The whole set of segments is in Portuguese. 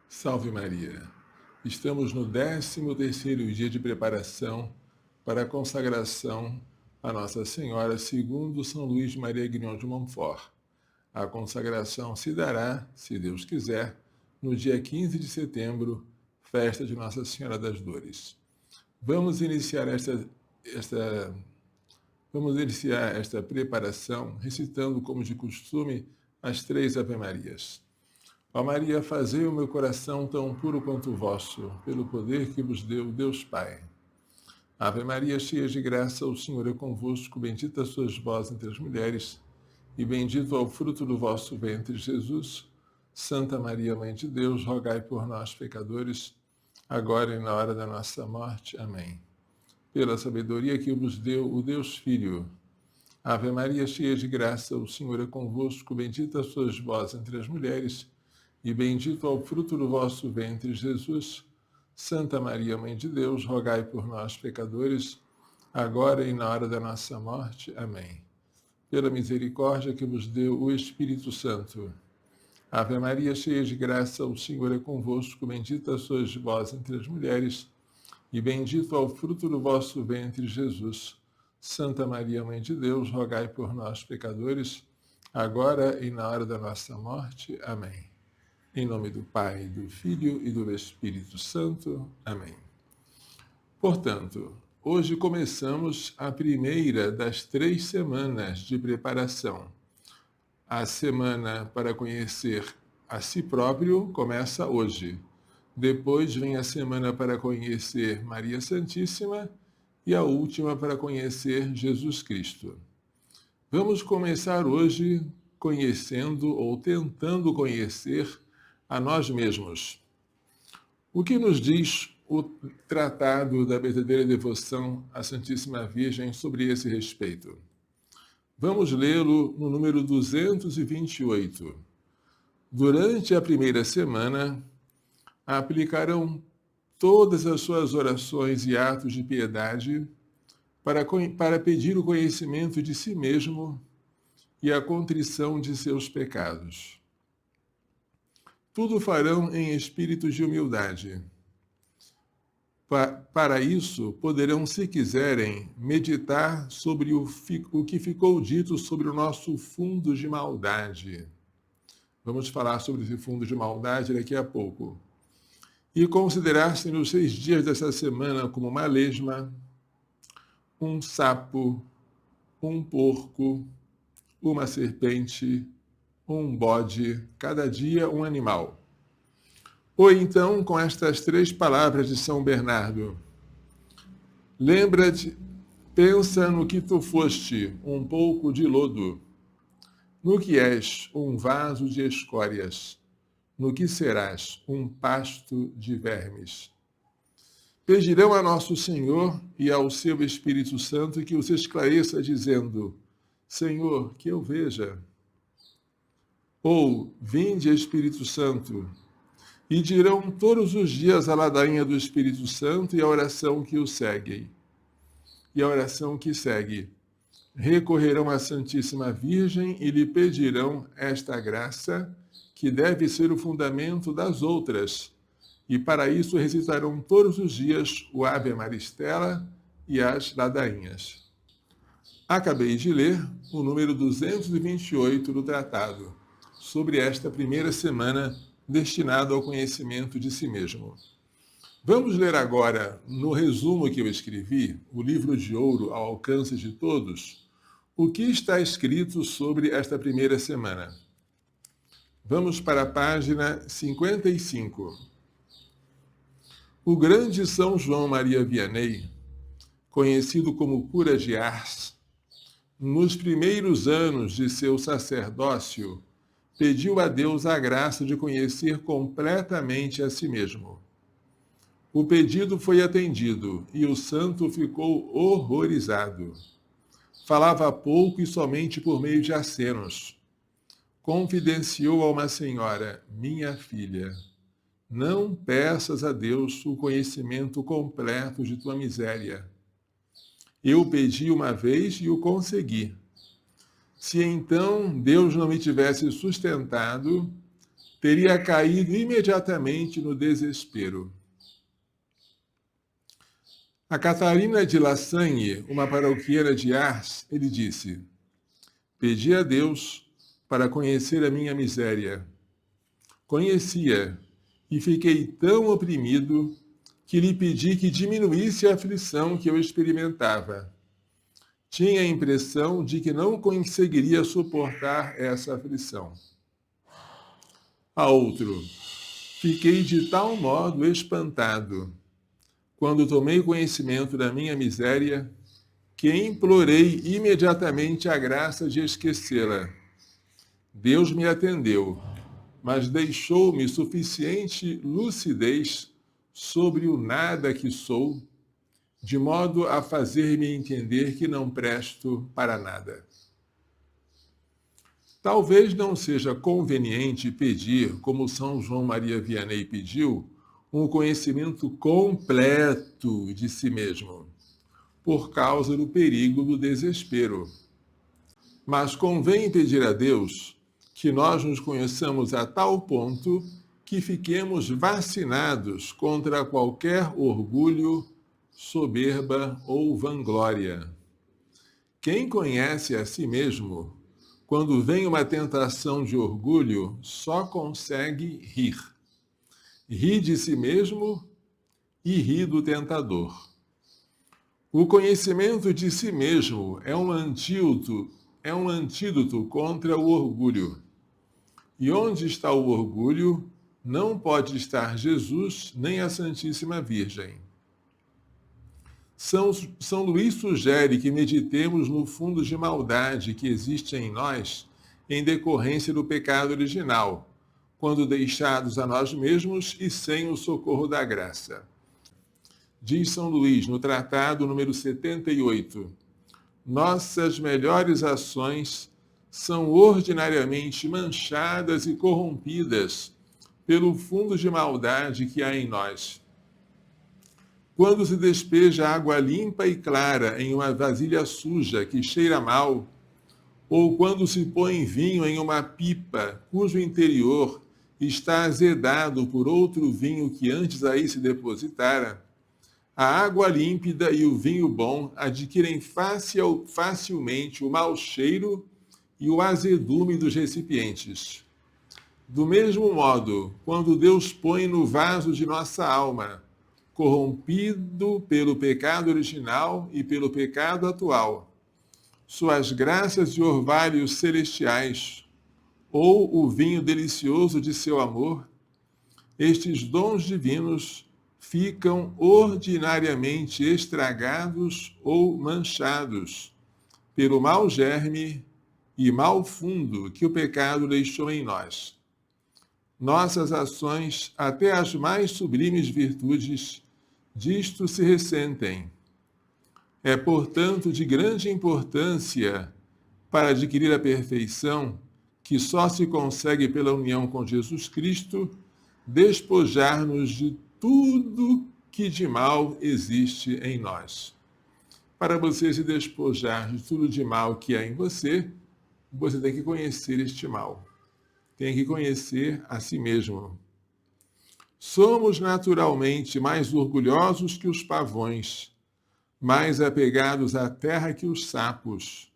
Salve Maria! Estamos no 13º dia de preparação para a consagração a Nossa Senhora segundo São Luís Maria Grignon de Montfort. A consagração se dará, se Deus quiser, no dia 15 de setembro, festa de Nossa Senhora das Dores. Vamos iniciar esta preparação recitando, como de costume, as 3 Ave-Marias. Ó Maria, fazei o meu coração tão puro quanto o vosso, pelo poder que vos deu Deus Pai. Ave Maria, cheia de graça, o Senhor é convosco, bendita sois vós entre as mulheres, e bendito é o fruto do vosso ventre, Jesus. Santa Maria, Mãe de Deus, rogai por nós, pecadores, agora e na hora da nossa morte. Amém. Pela sabedoria que vos deu o Deus Filho. Ave Maria, cheia de graça, o Senhor é convosco, bendita sois vós entre as mulheres, e bendito é o fruto do vosso ventre, Jesus. Santa Maria, Mãe de Deus, rogai por nós, pecadores, agora e na hora da nossa morte. Amém. Pela misericórdia que vos deu o Espírito Santo. Ave Maria, cheia de graça, o Senhor é convosco, bendita sois vós entre as mulheres, e bendito é o fruto do vosso ventre, Jesus. Santa Maria, Mãe de Deus, rogai por nós, pecadores, agora e na hora da nossa morte. Amém. Em nome do Pai, do Filho e do Espírito Santo. Amém. Portanto, hoje começamos a primeira das 3 semanas de preparação. A semana para conhecer a si próprio começa hoje. Depois vem a semana para conhecer Maria Santíssima e a última para conhecer Jesus Cristo. Vamos começar hoje conhecendo ou tentando conhecer a nós mesmos. O que nos diz o Tratado da Verdadeira Devoção à Santíssima Virgem sobre esse respeito? Vamos lê-lo no número 228. Durante a primeira semana, aplicarão todas as suas orações e atos de piedade para pedir o conhecimento de si mesmo e a contrição de seus pecados. Tudo farão em espírito de humildade. Para isso, poderão, se quiserem, meditar sobre o que ficou dito sobre o nosso fundo de maldade. Vamos falar sobre esse fundo de maldade daqui a pouco. E considerar-se nos 6 dias dessa semana como uma lesma, um sapo, um porco, uma serpente, um bode, cada dia um animal. Ou então, com estas 3 palavras de São Bernardo: lembra-te, pensa no que tu foste, um pouco de lodo, no que és, um vaso de escórias, no que serás, um pasto de vermes. Pedirão a Nosso Senhor e ao seu Espírito Santo que os esclareça, dizendo: Senhor, que eu veja. Ou, vinde Espírito Santo, e dirão todos os dias a ladainha do Espírito Santo e a oração que o segue. E a oração que segue: recorrerão à Santíssima Virgem e lhe pedirão esta graça, que deve ser o fundamento das outras, e para isso recitarão todos os dias o Ave Maristela e as ladainhas. Acabei de ler o número 228 do tratado, sobre esta primeira semana destinada ao conhecimento de si mesmo. Vamos ler agora, no resumo que eu escrevi, o livro de ouro ao alcance de todos, o que está escrito sobre esta primeira semana. Vamos para a página 55. O grande São João Maria Vianney, conhecido como Cura de Ars, nos primeiros anos de seu sacerdócio, pediu a Deus a graça de conhecer completamente a si mesmo. O pedido foi atendido e o santo ficou horrorizado. Falava pouco e somente por meio de acenos. Confidenciou a uma senhora: minha filha, não peças a Deus o conhecimento completo de tua miséria. Eu pedi uma vez e o consegui. Se então Deus não me tivesse sustentado, teria caído imediatamente no desespero. A Catarina de Lassagne, uma paroquiana de Ars, ele disse: pedi a Deus para conhecer a minha miséria. Conhecia e fiquei tão oprimido que lhe pedi que diminuísse a aflição que eu experimentava. Tinha a impressão de que não conseguiria suportar essa aflição. A outro: fiquei de tal modo espantado, quando tomei conhecimento da minha miséria, que implorei imediatamente a graça de esquecê-la. Deus me atendeu, mas deixou-me suficiente lucidez sobre o nada que sou, de modo a fazer-me entender que não presto para nada. Talvez não seja conveniente pedir, como São João Maria Vianney pediu, um conhecimento completo de si mesmo, por causa do perigo do desespero. Mas convém pedir a Deus que nós nos conheçamos a tal ponto que fiquemos vacinados contra qualquer orgulho, soberba ou vanglória. Quem conhece a si mesmo, quando vem uma tentação de orgulho, só consegue rir. Ri de si mesmo e ri do tentador. O conhecimento de si mesmo é um antídoto contra o orgulho. E onde está o orgulho, não pode estar Jesus nem a Santíssima Virgem. São Luís sugere que meditemos no fundo de maldade que existe em nós em decorrência do pecado original, quando deixados a nós mesmos e sem o socorro da graça. Diz São Luís no tratado número 78, nossas melhores ações são ordinariamente manchadas e corrompidas pelo fundo de maldade que há em nós. Quando se despeja água limpa e clara em uma vasilha suja que cheira mal, ou quando se põe vinho em uma pipa cujo interior está azedado por outro vinho que antes aí se depositara, a água límpida e o vinho bom adquirem facilmente o mau cheiro e o azedume dos recipientes. Do mesmo modo, quando Deus põe no vaso de nossa alma, corrompido pelo pecado original e pelo pecado atual, suas graças de orvalhos celestiais, ou o vinho delicioso de seu amor, estes dons divinos ficam ordinariamente estragados ou manchados pelo mau germe e mau fundo que o pecado deixou em nós. Nossas ações, até as mais sublimes virtudes, disto se ressentem. É, portanto, de grande importância para adquirir a perfeição, que só se consegue pela união com Jesus Cristo, despojar-nos de tudo que de mal existe em nós. Para você se despojar de tudo de mal que há em você, você tem que conhecer este mal. Tem que conhecer a si mesmo. Somos naturalmente mais orgulhosos que os pavões, mais apegados à terra que os sapos,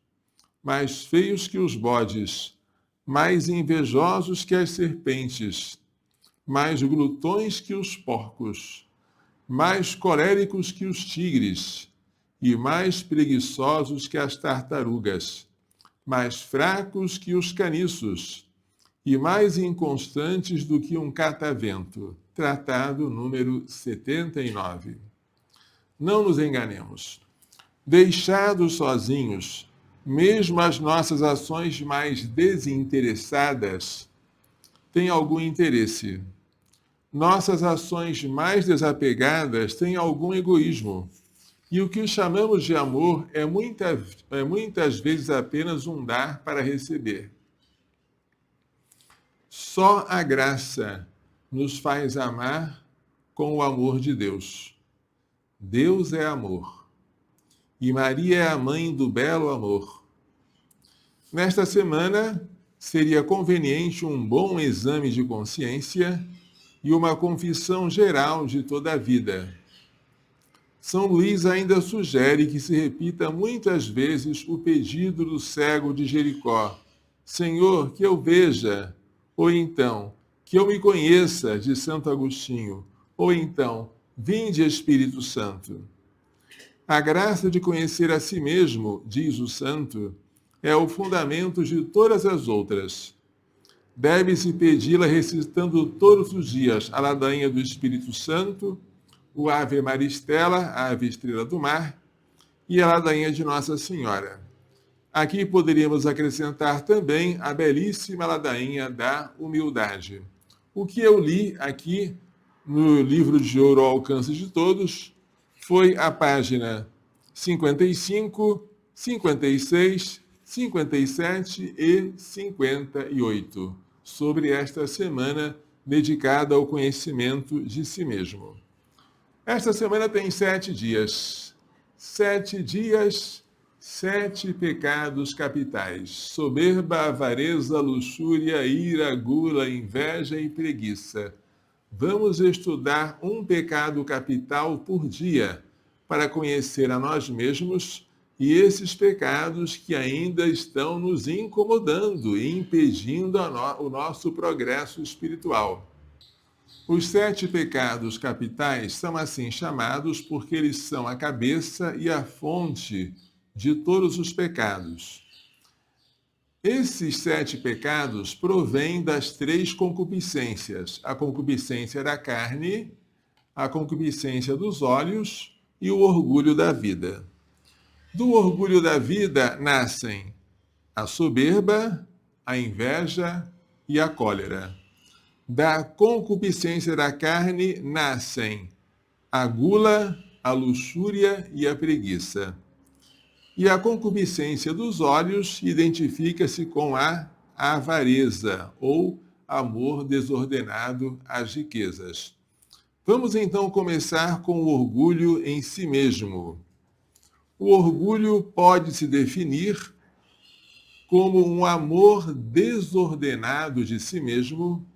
mais feios que os bodes, mais invejosos que as serpentes, mais glutões que os porcos, mais coléricos que os tigres, e mais preguiçosos que as tartarugas, mais fracos que os caniços, e mais inconstantes do que um catavento. Tratado número 79. Não nos enganemos. Deixados sozinhos, mesmo as nossas ações mais desinteressadas têm algum interesse. Nossas ações mais desapegadas têm algum egoísmo. E o que chamamos de amor é muitas vezes apenas um dar para receber. Só a graça nos faz amar com o amor de Deus. Deus é amor. E Maria é a mãe do belo amor. Nesta semana, seria conveniente um bom exame de consciência e uma confissão geral de toda a vida. São Luís ainda sugere que se repita muitas vezes o pedido do cego de Jericó: Senhor, que eu veja, ou então, que eu me conheça, de Santo Agostinho, ou então, vinde Espírito Santo. A graça de conhecer a si mesmo, diz o santo, é o fundamento de todas as outras. Deve-se pedi-la recitando todos os dias a ladainha do Espírito Santo, o Ave Maristela, a Ave Estrela do Mar, e a ladainha de Nossa Senhora. Aqui poderíamos acrescentar também a belíssima ladainha da humildade. O que eu li aqui no livro de Ouro ao Alcance de Todos foi a página 55, 56, 57 e 58, sobre esta semana dedicada ao conhecimento de si mesmo. Esta semana tem 7 dias. 7 dias, 7 pecados capitais: soberba, avareza, luxúria, ira, gula, inveja e preguiça. Vamos estudar um pecado capital por dia para conhecer a nós mesmos e esses pecados que ainda estão nos incomodando e impedindo o nosso progresso espiritual. Os 7 pecados capitais são assim chamados porque eles são a cabeça e a fonte de todos os pecados. Esses 7 pecados provêm das 3 concupiscências: a concupiscência da carne, a concupiscência dos olhos e o orgulho da vida. Do orgulho da vida nascem a soberba, a inveja e a cólera. Da concupiscência da carne nascem a gula, a luxúria e a preguiça. E a concupiscência dos olhos identifica-se com a avareza, ou amor desordenado às riquezas. Vamos então começar com o orgulho em si mesmo. O orgulho pode se definir como um amor desordenado de si mesmo,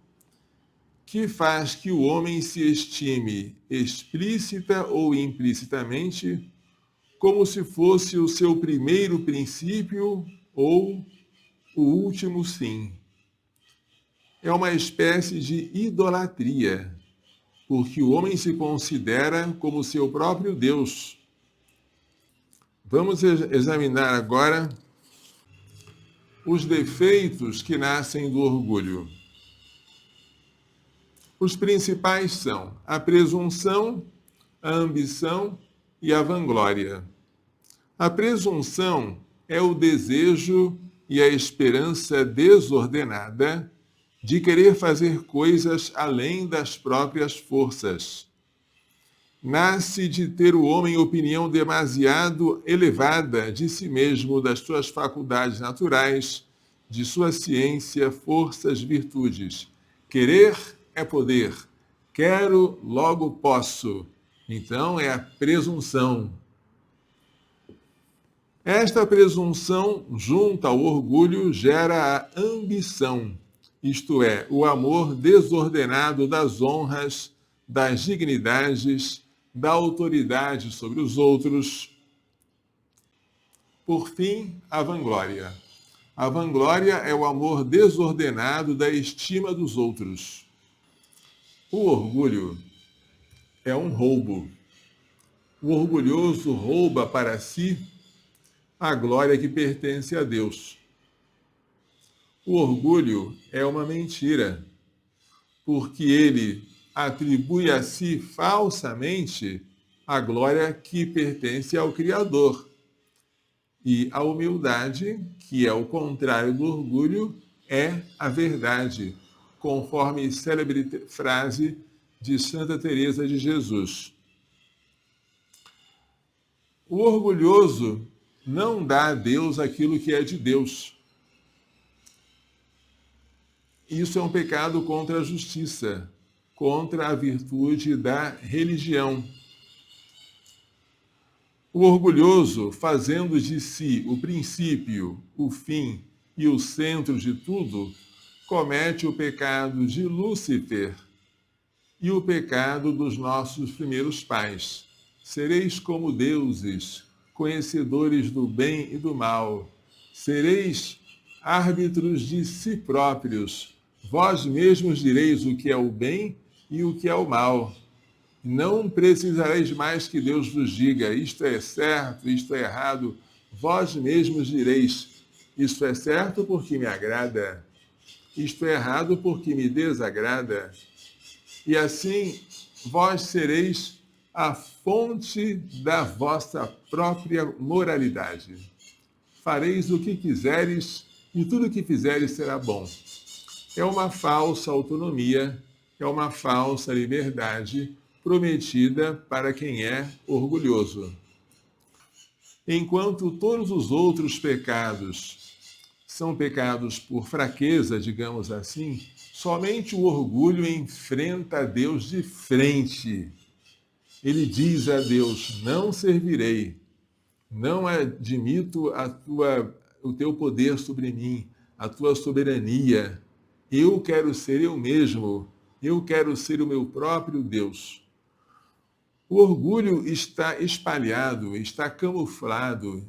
que faz que o homem se estime explícita ou implicitamente como se fosse o seu primeiro princípio ou o último fim. É uma espécie de idolatria, porque o homem se considera como seu próprio Deus. Vamos examinar agora os defeitos que nascem do orgulho. Os principais são a presunção, a ambição e a vanglória. A presunção é o desejo e a esperança desordenada de querer fazer coisas além das próprias forças. Nasce de ter o homem opinião demasiado elevada de si mesmo, das suas faculdades naturais, de sua ciência, forças, virtudes. Querer é poder. Quero, logo posso. Então é a presunção. Esta presunção, junto ao orgulho, gera a ambição, isto é, o amor desordenado das honras, das dignidades, da autoridade sobre os outros. Por fim, a vanglória. A vanglória é o amor desordenado da estima dos outros. O orgulho é um roubo. O orgulhoso rouba para si a glória que pertence a Deus. O orgulho é uma mentira, porque ele atribui a si falsamente a glória que pertence ao Criador. E a humildade, que é o contrário do orgulho, é a verdade, conforme célebre frase de Santa Teresa de Jesus. O orgulhoso não dá a Deus aquilo que é de Deus. Isso é um pecado contra a justiça, contra a virtude da religião. O orgulhoso, fazendo de si o princípio, o fim e o centro de tudo, comete o pecado de Lúcifer e o pecado dos nossos primeiros pais. Sereis como deuses, conhecedores do bem e do mal. Sereis árbitros de si próprios. Vós mesmos direis o que é o bem e o que é o mal. Não precisareis mais que Deus vos diga, isto é certo, isto é errado. Vós mesmos direis, isto é certo porque me agrada, isto é errado porque me desagrada. E assim vós sereis a fonte da vossa própria moralidade. Fareis o que quiseres e tudo o que fizeres será bom. É uma falsa autonomia, é uma falsa liberdade prometida para quem é orgulhoso. Enquanto todos os outros pecados são pecados por fraqueza, digamos assim, somente o orgulho enfrenta a Deus de frente. Ele diz a Deus: não servirei, não admito o teu poder sobre mim, a tua soberania. Eu quero ser eu mesmo, eu quero ser o meu próprio Deus. O orgulho está espalhado, está camuflado,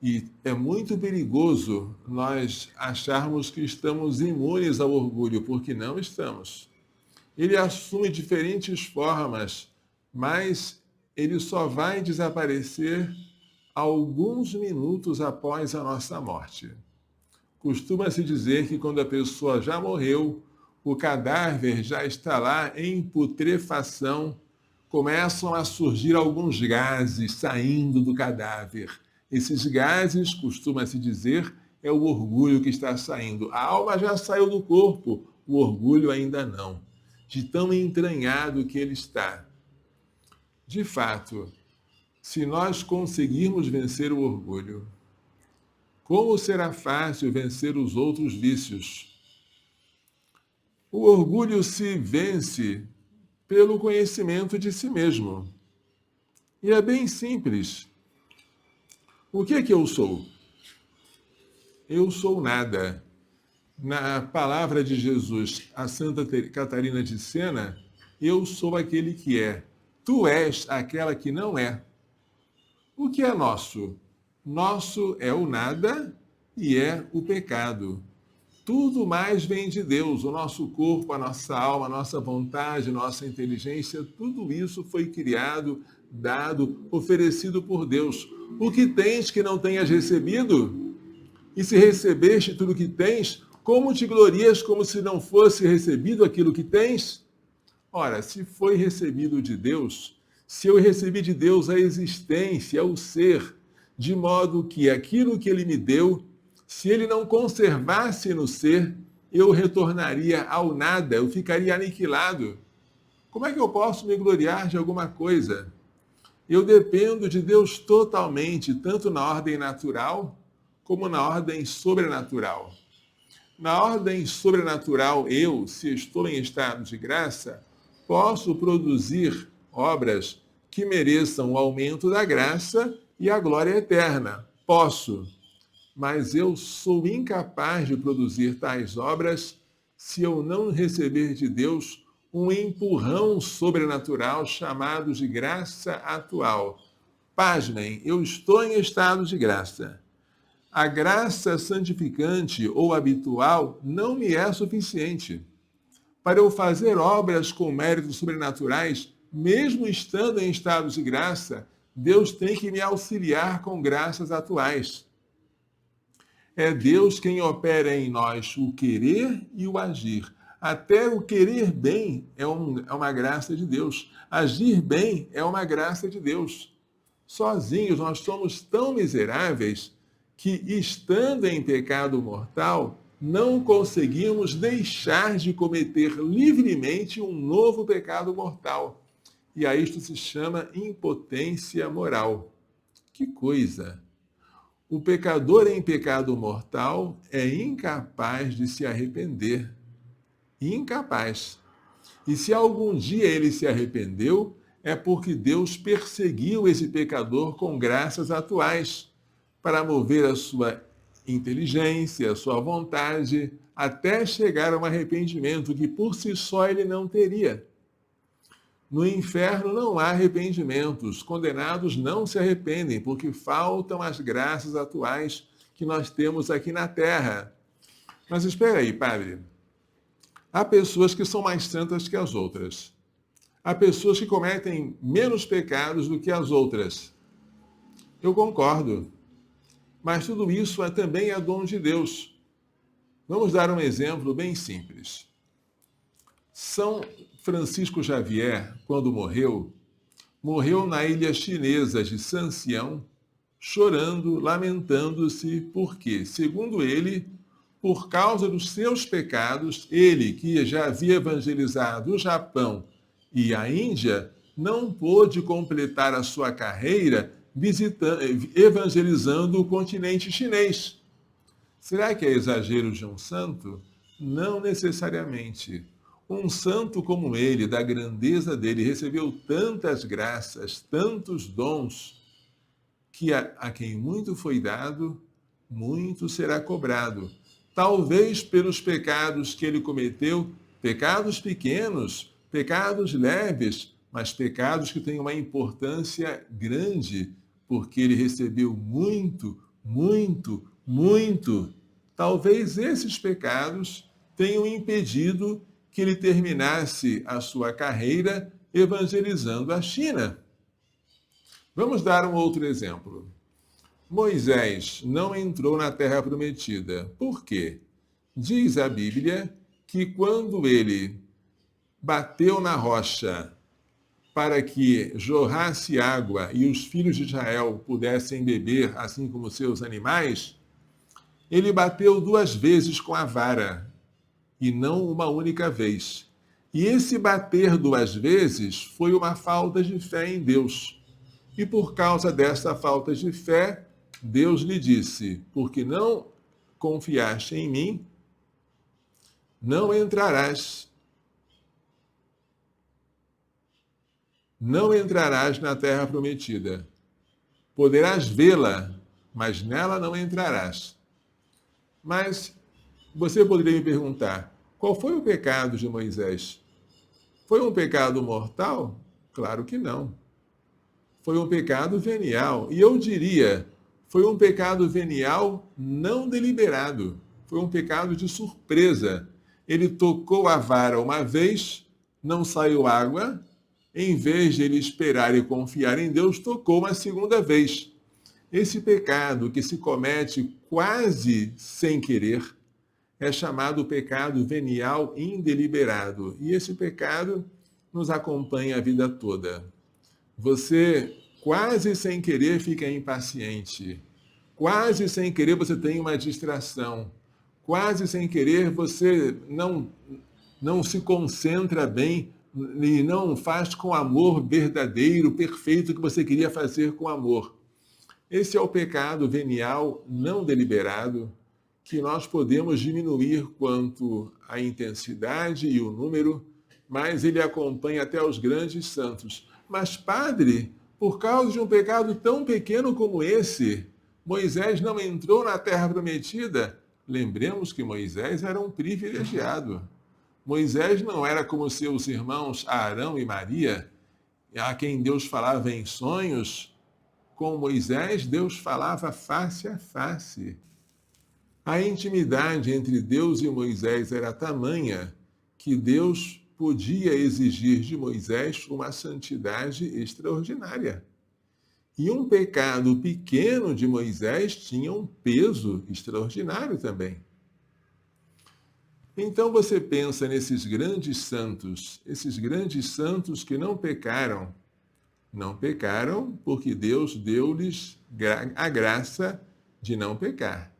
e é muito perigoso nós acharmos que estamos imunes ao orgulho, porque não estamos. Ele assume diferentes formas, mas ele só vai desaparecer alguns minutos após a nossa morte. Costuma-se dizer que quando a pessoa já morreu, o cadáver já está lá em putrefação, começam a surgir alguns gases saindo do cadáver. Esses gases, costuma-se dizer, é o orgulho que está saindo. A alma já saiu do corpo, o orgulho ainda não, de tão entranhado que ele está. De fato, se nós conseguirmos vencer o orgulho, como será fácil vencer os outros vícios? O orgulho se vence pelo conhecimento de si mesmo. E é bem simples. O que é que eu sou? Eu sou nada. Na palavra de Jesus a Santa Catarina de Sena, eu sou aquele que é. Tu és aquela que não é. O que é nosso? Nosso é o nada e é o pecado. Tudo mais vem de Deus, o nosso corpo, a nossa alma, a nossa vontade, a nossa inteligência, tudo isso foi criado, dado, oferecido por Deus. O que tens que não tenhas recebido? E se recebeste tudo o que tens, como te glorias como se não fosse recebido aquilo que tens? Ora, se foi recebido de Deus, se eu recebi de Deus a existência, o ser, de modo que aquilo que Ele me deu, se Ele não conservasse no ser, eu retornaria ao nada, eu ficaria aniquilado. Como é que eu posso me gloriar de alguma coisa? Eu dependo de Deus totalmente, tanto na ordem natural, como na ordem sobrenatural. Na ordem sobrenatural, eu, se estou em estado de graça, posso produzir obras que mereçam o aumento da graça e a glória eterna. Posso. Mas eu sou incapaz de produzir tais obras se eu não receber de Deus um empurrão sobrenatural chamado de graça atual. Pasmem, eu estou em estado de graça. A graça santificante ou habitual não me é suficiente. Para eu fazer obras com méritos sobrenaturais, mesmo estando em estado de graça, Deus tem que me auxiliar com graças atuais. É Deus quem opera em nós o querer e o agir. Até o querer bem é uma graça de Deus. Agir bem é uma graça de Deus. Sozinhos nós somos tão miseráveis que, estando em pecado mortal, não conseguimos deixar de cometer livremente um novo pecado mortal. E a isto se chama impotência moral. Que coisa! O pecador em pecado mortal é incapaz de se arrepender. Incapaz. E se algum dia ele se arrependeu, é porque Deus perseguiu esse pecador com graças atuais, para mover a sua inteligência, a sua vontade, até chegar a um arrependimento que por si só ele não teria. No inferno não há arrependimento, os condenados não se arrependem, porque faltam as graças atuais que nós temos aqui na terra. Mas espera aí, padre. Há pessoas que são mais santas que as outras. Há pessoas que cometem menos pecados do que as outras. Eu concordo. Mas tudo isso também é dom de Deus. Vamos dar um exemplo bem simples. São Francisco Xavier, quando morreu na ilha chinesa de Sancião, chorando, lamentando-se, porque, segundo ele, por causa dos seus pecados, ele, que já havia evangelizado o Japão e a Índia, não pôde completar a sua carreira evangelizando o continente chinês. Será que é exagero de um santo? Não necessariamente. Um santo como ele, da grandeza dele, recebeu tantas graças, tantos dons, que a quem muito foi dado, muito será cobrado. Talvez pelos pecados que ele cometeu, pecados pequenos, pecados leves, mas pecados que têm uma importância grande, porque ele recebeu muito, muito, muito. Talvez esses pecados tenham impedido que ele terminasse a sua carreira evangelizando a China. Vamos dar um outro exemplo. Moisés não entrou na Terra Prometida. Por quê? Diz a Bíblia que quando ele bateu na rocha para que jorrasse água e os filhos de Israel pudessem beber, assim como seus animais, ele bateu 2 vezes com a vara, e não uma única vez. E esse bater 2 vezes foi uma falta de fé em Deus. E por causa dessa falta de fé, Deus lhe disse: porque não confiaste em mim, não entrarás. Não entrarás na terra prometida. Poderás vê-la, mas nela não entrarás. Mas você poderia me perguntar, qual foi o pecado de Moisés? Foi um pecado mortal? Claro que não. Foi um pecado venial. E eu diria, foi um pecado venial não deliberado. Foi um pecado de surpresa. Ele tocou a vara uma vez, não saiu água. Em vez de ele esperar e confiar em Deus, tocou uma segunda vez. Esse pecado que se comete quase sem querer é chamado pecado venial indeliberado. E esse pecado nos acompanha a vida toda. Você, quase sem querer, fica impaciente. Quase sem querer, você tem uma distração. Quase sem querer, você não se concentra bem e não faz com amor verdadeiro, perfeito, que você queria fazer com amor. Esse é o pecado venial não deliberado, que nós podemos diminuir quanto à intensidade e o número, mas ele acompanha até os grandes santos. Mas, padre, por causa de um pecado tão pequeno como esse, Moisés não entrou na terra prometida? Lembremos que Moisés era um privilegiado. Moisés não era como seus irmãos Arão e Maria, a quem Deus falava em sonhos. Com Moisés, Deus falava face a face. A intimidade entre Deus e Moisés era tamanha que Deus podia exigir de Moisés uma santidade extraordinária. E um pecado pequeno de Moisés tinha um peso extraordinário também. Então você pensa nesses grandes santos que não pecaram porque Deus deu-lhes a graça de não pecar.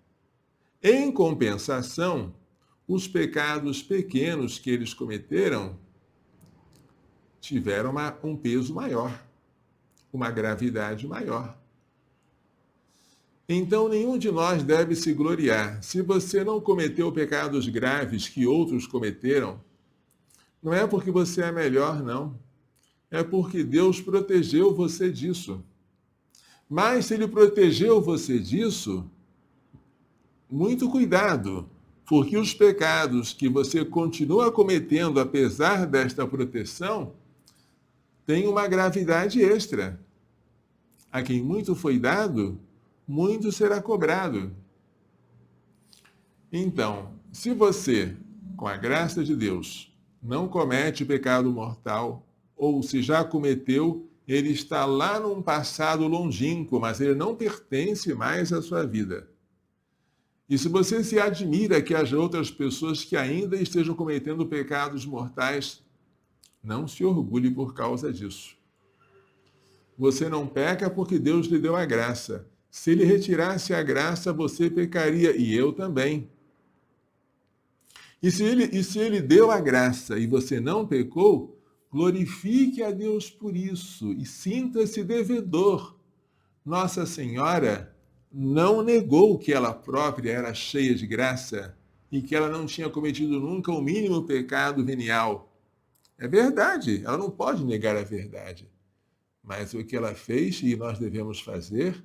Em compensação, os pecados pequenos que eles cometeram tiveram um peso maior, uma gravidade maior. Então, nenhum de nós deve se gloriar. Se você não cometeu pecados graves que outros cometeram, não é porque você é melhor, não. É porque Deus protegeu você disso. Mas se Ele protegeu você disso, muito cuidado, porque os pecados que você continua cometendo apesar desta proteção têm uma gravidade extra. A quem muito foi dado, muito será cobrado. Então, se você, com a graça de Deus, não comete pecado mortal, ou se já cometeu, ele está lá num passado longínquo, mas ele não pertence mais à sua vida. E se você se admira que haja outras pessoas que ainda estejam cometendo pecados mortais, não se orgulhe por causa disso. Você não peca porque Deus lhe deu a graça. Se ele retirasse a graça, você pecaria, e eu também. E se ele deu a graça e você não pecou, glorifique a Deus por isso e sinta-se devedor. Nossa Senhora não negou que ela própria era cheia de graça e que ela não tinha cometido nunca o mínimo pecado venial. É verdade, ela não pode negar a verdade. Mas o que ela fez e nós devemos fazer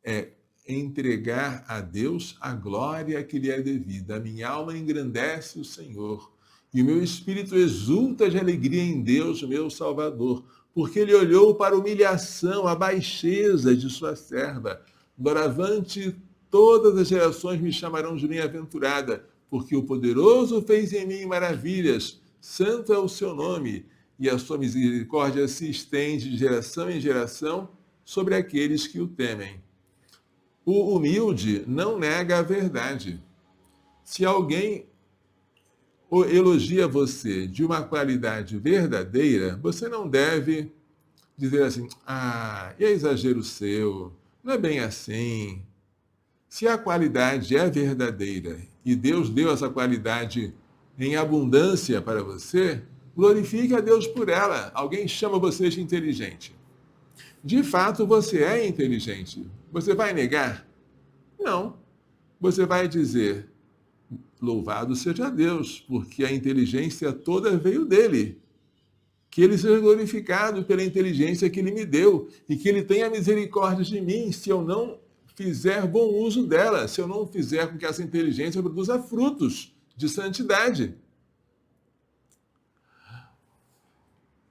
é entregar a Deus a glória que lhe é devida. A minha alma engrandece o Senhor e o meu espírito exulta de alegria em Deus, meu Salvador, porque ele olhou para a humilhação, a baixeza de sua serva. Doravante, todas as gerações me chamarão de bem-aventurada, porque o poderoso fez em mim maravilhas. Santo é o seu nome, e a sua misericórdia se estende de geração em geração sobre aqueles que o temem. O humilde não nega a verdade. Se alguém elogia você de uma qualidade verdadeira, você não deve dizer assim, é exagero seu, não é bem assim. Se a qualidade é verdadeira e Deus deu essa qualidade em abundância para você, glorifique a Deus por ela. Alguém chama você de inteligente. De fato, você é inteligente. Você vai negar? Não. Você vai dizer, louvado seja Deus, porque a inteligência toda veio dele. Que ele seja glorificado pela inteligência que ele me deu e que ele tenha misericórdia de mim se eu não fizer bom uso dela, se eu não fizer com que essa inteligência produza frutos de santidade.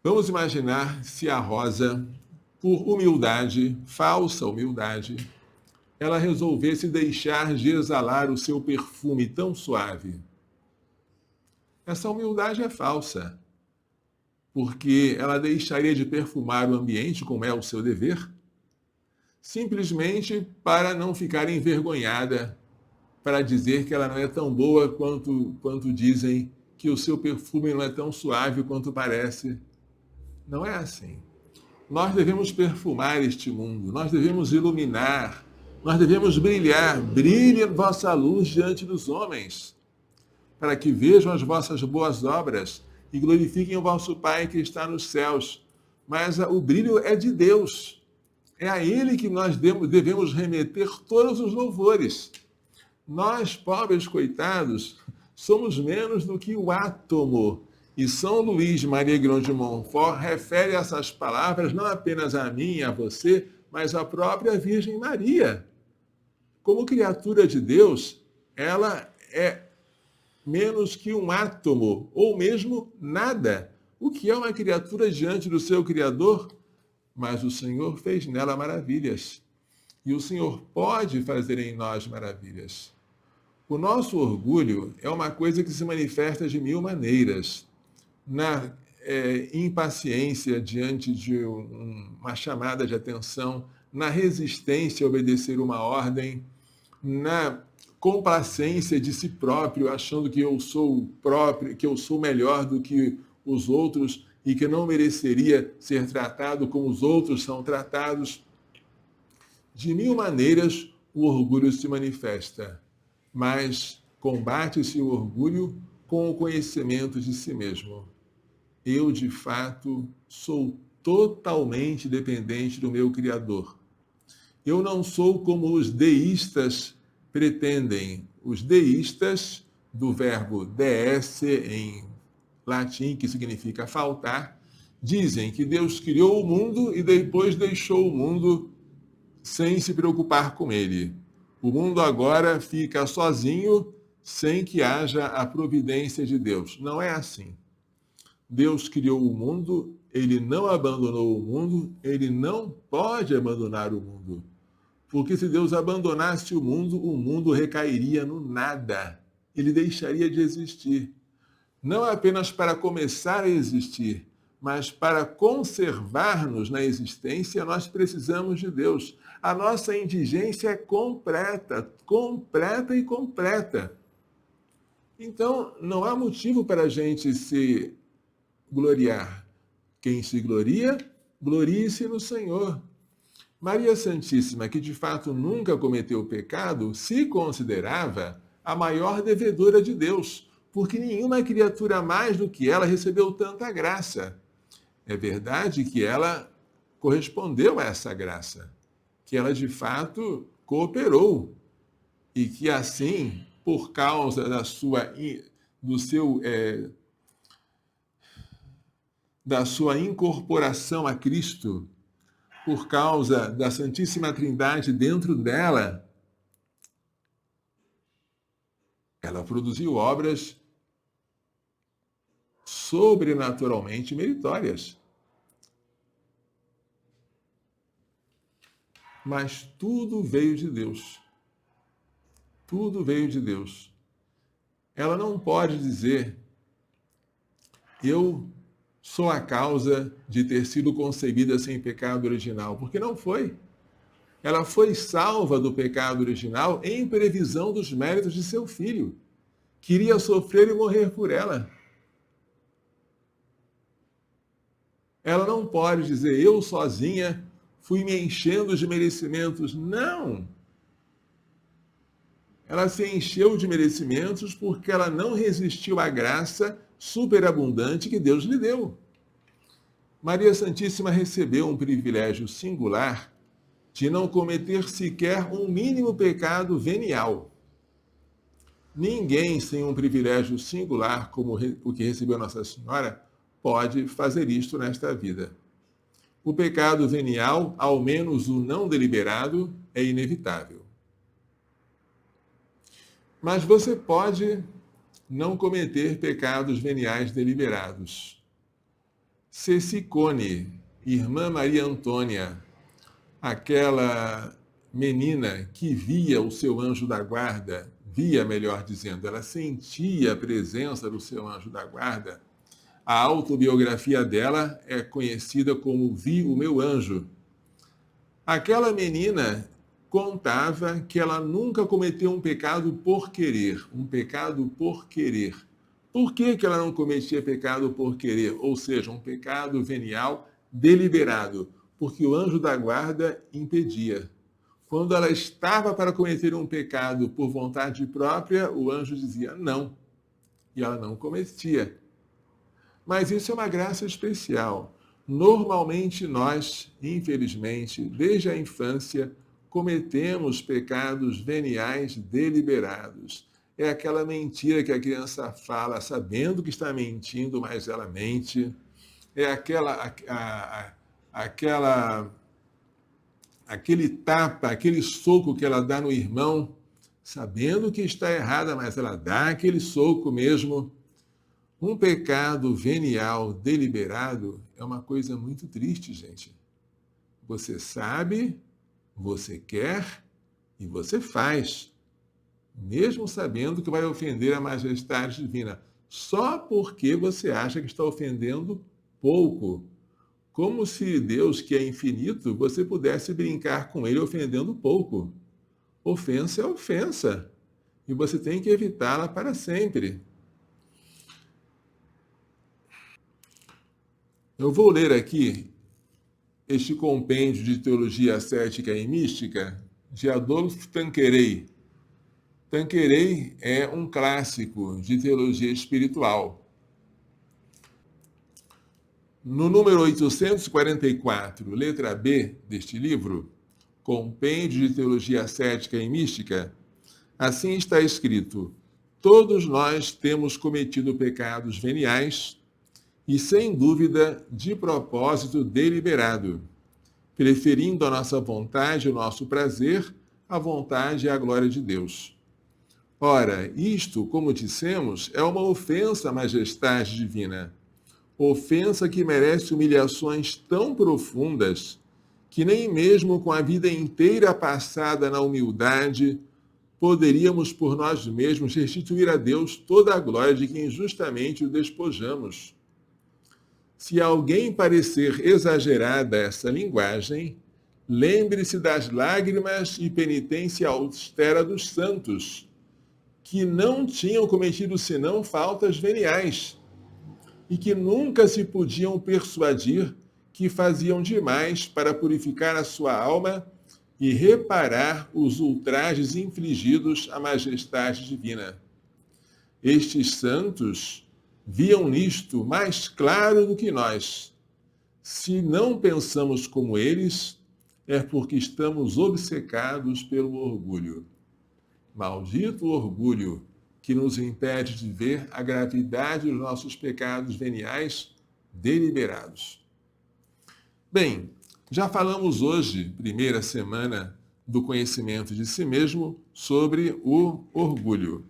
Vamos imaginar se a Rosa, por humildade, falsa humildade, ela resolvesse deixar de exalar o seu perfume tão suave. Essa humildade é falsa, porque ela deixaria de perfumar o ambiente, como é o seu dever, simplesmente para não ficar envergonhada, para dizer que ela não é tão boa quanto dizem, que o seu perfume não é tão suave quanto parece. Não é assim. Nós devemos perfumar este mundo, nós devemos iluminar, nós devemos brilhar. Brilhe vossa luz diante dos homens, para que vejam as vossas boas obras e glorifiquem o vosso Pai que está nos céus. Mas o brilho é de Deus. É a Ele que nós devemos remeter todos os louvores. Nós, pobres coitados, somos menos do que o átomo. E São Luís Maria Grão de Montfort refere essas palavras não apenas a mim e a você, mas à própria Virgem Maria. Como criatura de Deus, ela é menos que um átomo, ou mesmo nada. O que é uma criatura diante do seu Criador? Mas o Senhor fez nela maravilhas. E o Senhor pode fazer em nós maravilhas. O nosso orgulho é uma coisa que se manifesta de mil maneiras. Na impaciência diante de uma chamada de atenção, na resistência a obedecer uma ordem, na complacência de si próprio, achando que eu sou próprio, que eu sou melhor do que os outros e que não mereceria ser tratado como os outros são tratados. De mil maneiras o orgulho se manifesta, mas combate-se o orgulho com o conhecimento de si mesmo. Eu, de fato, sou totalmente dependente do meu Criador. Eu não sou como os deístas pretendem. Os deístas, do verbo deesse em latim, que significa faltar, dizem que Deus criou o mundo e depois deixou o mundo sem se preocupar com ele. O mundo agora fica sozinho sem que haja a providência de Deus. Não é assim. Deus criou o mundo, ele não abandonou o mundo, ele não pode abandonar o mundo. Porque se Deus abandonasse o mundo recairia no nada. Ele deixaria de existir. Não apenas para começar a existir, mas para conservar-nos na existência, nós precisamos de Deus. A nossa indigência é completa, completa e completa. Então, não há motivo para a gente se gloriar. Quem se gloria, glorie-se no Senhor. Maria Santíssima, que de fato nunca cometeu pecado, se considerava a maior devedora de Deus, porque nenhuma criatura mais do que ela recebeu tanta graça. É verdade que ela correspondeu a essa graça, que ela de fato cooperou e que assim, por causa da sua incorporação a Cristo, por causa da Santíssima Trindade dentro dela, ela produziu obras sobrenaturalmente meritórias. Mas tudo veio de Deus. Tudo veio de Deus. Ela não pode dizer: eu sou a causa de ter sido concebida sem pecado original, porque não foi. Ela foi salva do pecado original em previsão dos méritos de seu filho. Queria sofrer e morrer por ela. Ela não pode dizer: eu sozinha fui me enchendo de merecimentos. Não! Ela se encheu de merecimentos porque ela não resistiu à graça superabundante que Deus lhe deu. Maria Santíssima recebeu um privilégio singular de não cometer sequer um mínimo pecado venial. Ninguém sem um privilégio singular como o que recebeu Nossa Senhora pode fazer isto nesta vida. O pecado venial, ao menos o não deliberado, é inevitável. Mas você pode não cometer pecados veniais deliberados. Cecicone, irmã Maria Antônia, aquela menina que via o seu anjo da guarda, melhor dizendo, ela sentia a presença do seu anjo da guarda. A autobiografia dela é conhecida como Vi o Meu Anjo. Aquela menina contava que ela nunca cometeu um pecado por querer, um pecado por querer. Por que ela não cometia pecado por querer? Ou seja, um pecado venial deliberado, porque o anjo da guarda impedia. Quando ela estava para cometer um pecado por vontade própria, o anjo dizia não, e ela não cometia. Mas isso é uma graça especial. Normalmente nós, infelizmente, desde a infância, cometemos pecados veniais deliberados. É aquela mentira que a criança fala sabendo que está mentindo, mas ela mente. É aquele tapa, aquele soco que ela dá no irmão, sabendo que está errada, mas ela dá aquele soco mesmo. Um pecado venial deliberado é uma coisa muito triste, gente. Você sabe, você quer e você faz, mesmo sabendo que vai ofender a majestade divina, só porque você acha que está ofendendo pouco. Como se Deus, que é infinito, você pudesse brincar com ele ofendendo pouco. Ofensa é ofensa, e você tem que evitá-la para sempre. Eu vou ler aqui este compêndio de teologia ascética e mística de Adolphe Tanqueray. Tanqueray é um clássico de teologia espiritual. No número 844, letra B deste livro, Compêndio de Teologia Ascética e Mística, assim está escrito: todos nós temos cometido pecados veniais e, sem dúvida, de propósito deliberado, preferindo a nossa vontade e o nosso prazer a vontade e a glória de Deus. Ora, isto, como dissemos, é uma ofensa à majestade divina. Ofensa que merece humilhações tão profundas que nem mesmo com a vida inteira passada na humildade poderíamos por nós mesmos restituir a Deus toda a glória de que injustamente o despojamos. Se a alguém parecer exagerada essa linguagem, lembre-se das lágrimas e penitência austera dos santos, que não tinham cometido senão faltas veniais, e que nunca se podiam persuadir que faziam demais para purificar a sua alma e reparar os ultrajes infligidos à majestade divina. Estes santos viam nisto mais claro do que nós. Se não pensamos como eles, é porque estamos obcecados pelo orgulho. Maldito orgulho que nos impede de ver a gravidade dos nossos pecados veniais deliberados. Bem, já falamos hoje, primeira semana do conhecimento de si mesmo, sobre o orgulho.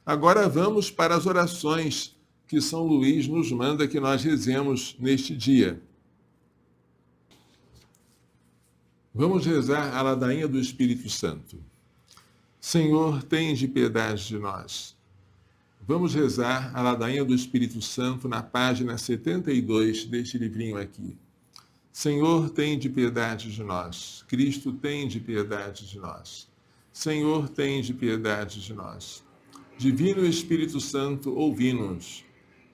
Agora vamos para as orações que São Luís nos manda que nós rezemos neste dia. Vamos rezar a ladainha do Espírito Santo. Senhor, tende piedade de nós. Vamos rezar a ladainha do Espírito Santo na página 72 deste livrinho aqui. Senhor, tende piedade de nós. Cristo, tende piedade de nós. Senhor, tende piedade de nós. Divino Espírito Santo, ouvi-nos.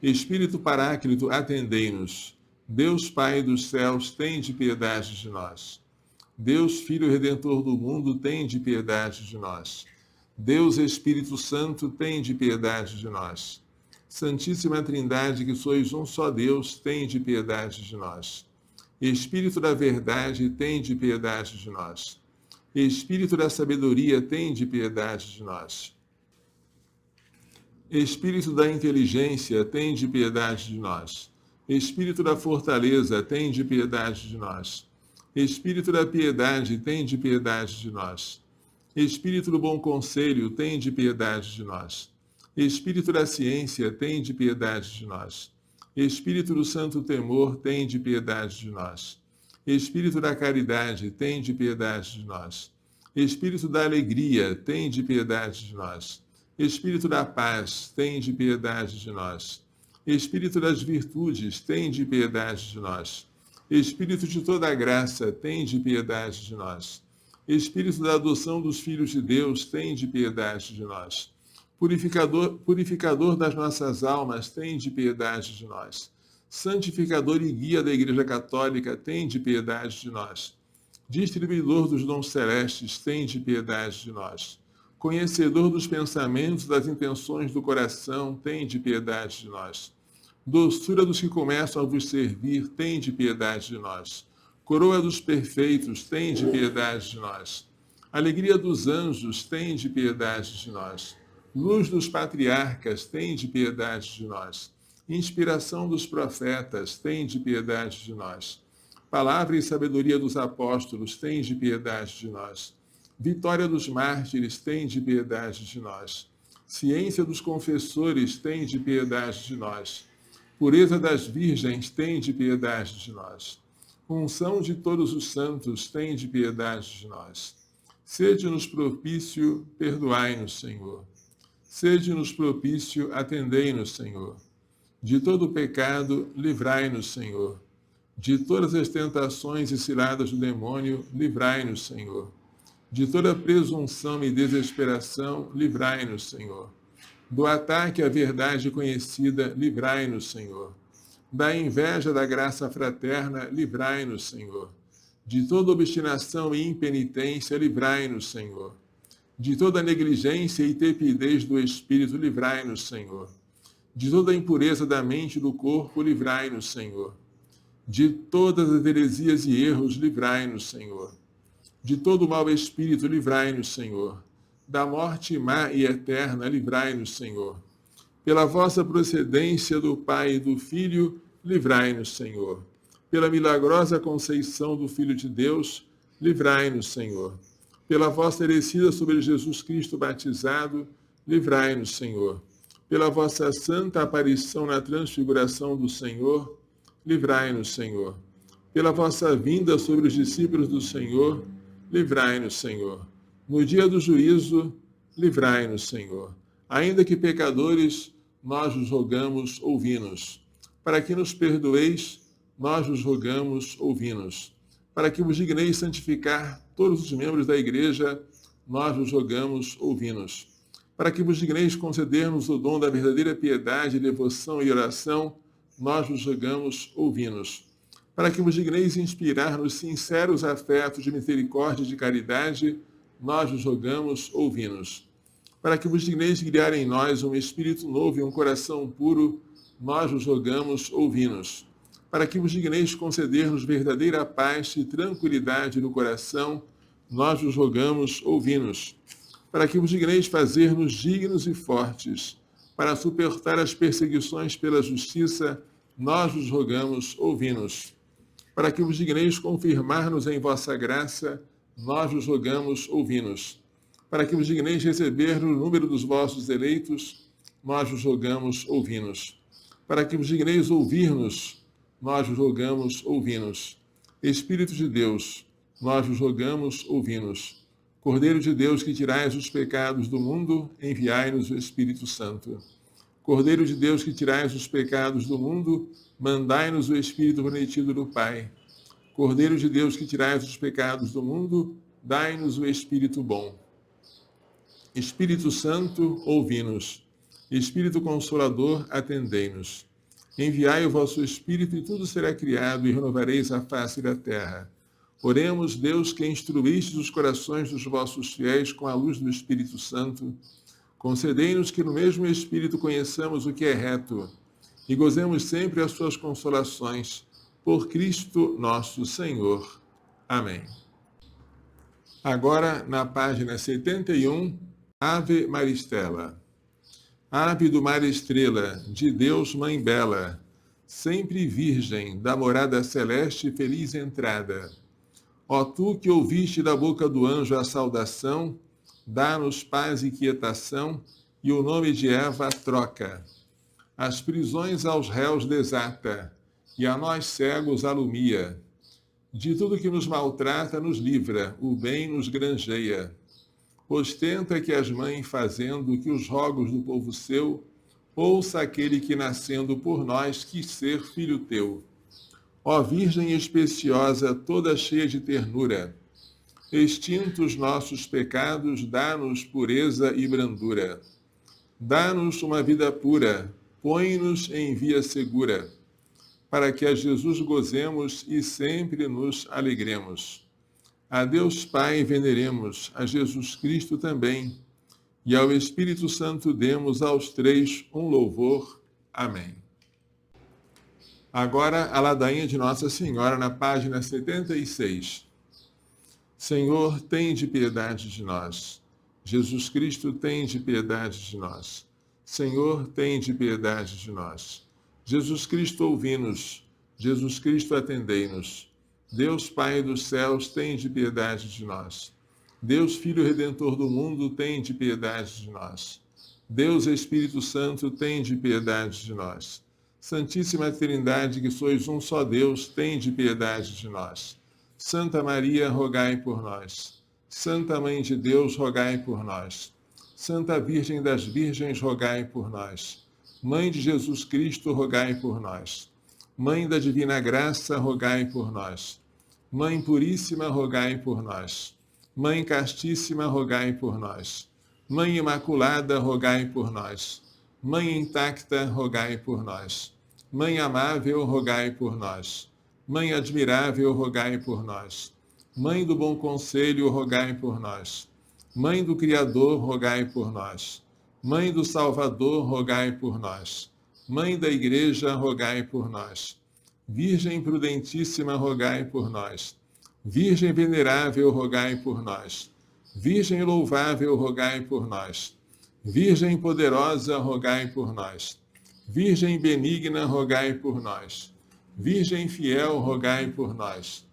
Espírito Paráclito, atendei-nos. Deus Pai dos céus, tende piedade de nós. Deus Filho Redentor do mundo, tende piedade de nós. Deus Espírito Santo, tende piedade de nós. Santíssima Trindade, que sois um só Deus, tende piedade de nós. Espírito da verdade, tende piedade de nós. Espírito da sabedoria, tende piedade de nós. Espírito da inteligência, tende piedade de nós. Espírito da fortaleza, tende piedade de nós. Espírito da piedade, tende piedade de nós. Espírito do bom conselho, tende piedade de nós. Espírito da ciência, tende piedade de nós. Espírito do santo temor, tende piedade de nós. Espírito da caridade, tende piedade de nós. Espírito da alegria, tende piedade de nós. Espírito da paz, tende piedade de nós. Espírito das virtudes, tende piedade de nós. Espírito de toda a graça, tende piedade de nós. Espírito da adoção dos filhos de Deus, tende piedade de nós. Purificador das nossas almas, tende piedade de nós. Santificador e guia da Igreja Católica, tende piedade de nós. Distribuidor dos dons celestes, tende piedade de nós. Conhecedor dos pensamentos, das intenções do coração, tende piedade de nós. Doçura dos que começam a vos servir, tende piedade de nós. Coroa dos perfeitos, tende piedade de nós. Alegria dos anjos, tende piedade de nós. Luz dos patriarcas, tende piedade de nós. Inspiração dos profetas, tende piedade de nós. Palavra e sabedoria dos apóstolos, tende piedade de nós. Vitória dos mártires, tende piedade de nós. Ciência dos confessores, tende piedade de nós. Pureza das virgens, tende piedade de nós. Unção de todos os santos, tende piedade de nós. Sede-nos propício, perdoai-nos, Senhor. Sede-nos propício, atendei-nos, Senhor. De todo pecado, livrai-nos, Senhor. De todas as tentações e ciladas do demônio, livrai-nos, Senhor. De toda presunção e desesperação, livrai-nos, Senhor. Do ataque à verdade conhecida, livrai-nos, Senhor. Da inveja da graça fraterna, livrai-nos, Senhor. De toda obstinação e impenitência, livrai-nos, Senhor. De toda negligência e tepidez do espírito, livrai-nos, Senhor. De toda impureza da mente e do corpo, livrai-nos, Senhor. De todas as heresias e erros, livrai-nos, Senhor. De todo mau espírito, livrai-nos, Senhor. Da morte má e eterna, livrai-nos, Senhor. Pela vossa procedência do Pai e do Filho, livrai-nos, Senhor. Pela milagrosa conceição do Filho de Deus, livrai-nos, Senhor. Pela vossa heresida sobre Jesus Cristo batizado, livrai-nos, Senhor. Pela vossa santa aparição na transfiguração do Senhor, livrai-nos, Senhor. Pela vossa vinda sobre os discípulos do Senhor, livrai-nos, Senhor. No dia do juízo, livrai-nos, Senhor. Ainda que pecadores, nós vos rogamos, ouvi-nos. Para que nos perdoeis, nós vos rogamos, ouvi-nos. Para que vos digneis santificar todos os membros da Igreja, nós vos rogamos, ouvi-nos. Para que vos digneis conceder-nos o dom da verdadeira piedade, devoção e oração, nós vos rogamos, ouvi-nos. Para que vos digneis inspirar-nos sinceros afetos de misericórdia e de caridade, nós vos rogamos, ouvi-nos. Para que vos digneis criar em nós um espírito novo e um coração puro, nós vos rogamos, ouvi-nos. Para que vos digneis conceder-nos verdadeira paz e tranquilidade no coração, nós vos rogamos, ouvi-nos. Para que vos digneis fazer-nos dignos e fortes, para suportar as perseguições pela justiça, nós vos rogamos, ouvi-nos. Para que vos digneis confirmar-nos em vossa graça, nós vos rogamos, ouvi-nos. Para que vos digneis receber no número dos vossos eleitos, nós vos rogamos, ouvi-nos. Para que vos digneis ouvir-nos, nós vos rogamos, ouvi-nos. Espírito de Deus, nós vos rogamos, ouvi-nos. Cordeiro de Deus, que tirais os pecados do mundo, enviai-nos o Espírito Santo. Cordeiro de Deus, que tirais os pecados do mundo, mandai-nos o Espírito prometido do Pai. Cordeiro de Deus, que tirais os pecados do mundo, dai-nos o Espírito bom. Espírito Santo, ouvi-nos. Espírito Consolador, atendei-nos. Enviai o vosso Espírito e tudo será criado e renovareis a face da terra. Oremos, Deus, que instruístes os corações dos vossos fiéis com a luz do Espírito Santo. Concedei-nos que no mesmo Espírito conheçamos o que é reto e gozemos sempre as suas consolações. Por Cristo nosso Senhor. Amém. Agora, na página 71, Ave Maristela. Ave do mar estrela, de Deus mãe bela, sempre virgem, da morada celeste feliz entrada. Ó tu que ouviste da boca do anjo a saudação, dá-nos paz e quietação, e o nome de Eva troca. As prisões aos réus desata, e a nós cegos alumia. De tudo que nos maltrata nos livra, o bem nos granjeia. Ostenta que as mães fazendo que os rogos do povo seu, ouça aquele que nascendo por nós quis ser filho teu. Ó Virgem especiosa, toda cheia de ternura, extintos nossos pecados, dá-nos pureza e brandura. Dá-nos uma vida pura, põe-nos em via segura, para que a Jesus gozemos e sempre nos alegremos. A Deus Pai veneremos, a Jesus Cristo também, e ao Espírito Santo demos aos três um louvor. Amém. Agora, a ladainha de Nossa Senhora, na página 76. Senhor, tende piedade de nós. Jesus Cristo, tende piedade de nós. Senhor, tende piedade de nós. Jesus Cristo, ouvi-nos. Jesus Cristo, atendei-nos. Deus Pai dos céus, tende piedade de nós. Deus Filho Redentor do mundo, tende piedade de nós. Deus Espírito Santo, tende piedade de nós. Santíssima Trindade, que sois um só Deus, tende piedade de nós. Santa Maria, rogai por nós. Santa Mãe de Deus, rogai por nós. Santa Virgem das Virgens, rogai por nós. Mãe de Jesus Cristo, rogai por nós. Mãe da Divina Graça, rogai por nós. Mãe Puríssima, rogai por nós. Mãe Castíssima, rogai por nós. Mãe Imaculada, rogai por nós. Mãe Intacta, rogai por nós. Mãe Amável, rogai por nós. Mãe Admirável, rogai por nós. Mãe do Bom Conselho, rogai por nós. Mãe do Criador, rogai por nós. Mãe do Salvador, rogai por nós. Mãe da Igreja, rogai por nós. Virgem prudentíssima, rogai por nós. Virgem venerável, rogai por nós. Virgem louvável, rogai por nós. Virgem poderosa, rogai por nós. Virgem benigna, rogai por nós. Virgem fiel, rogai por nós.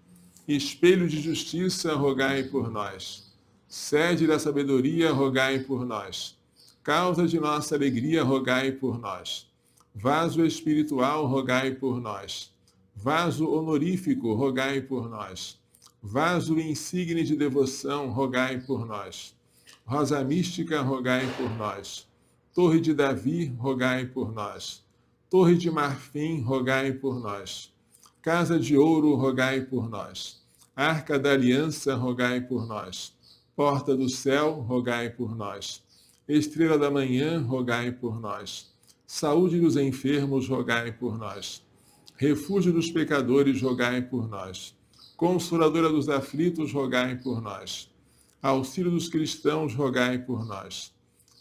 Espelho de justiça, rogai por nós. Sede da sabedoria, rogai por nós. Causa de nossa alegria, rogai por nós. Vaso espiritual, rogai por nós. Vaso honorífico, rogai por nós. Vaso insigne de devoção, rogai por nós. Rosa mística, rogai por nós. Torre de Davi, rogai por nós. Torre de marfim, rogai por nós. Casa de ouro, rogai por nós. Arca da aliança, rogai por nós. Porta do céu, rogai por nós. Estrela da manhã, rogai por nós. Saúde dos enfermos, rogai por nós. Refúgio dos pecadores, rogai por nós. Consoladora dos aflitos, rogai por nós. Auxílio dos cristãos, rogai por nós.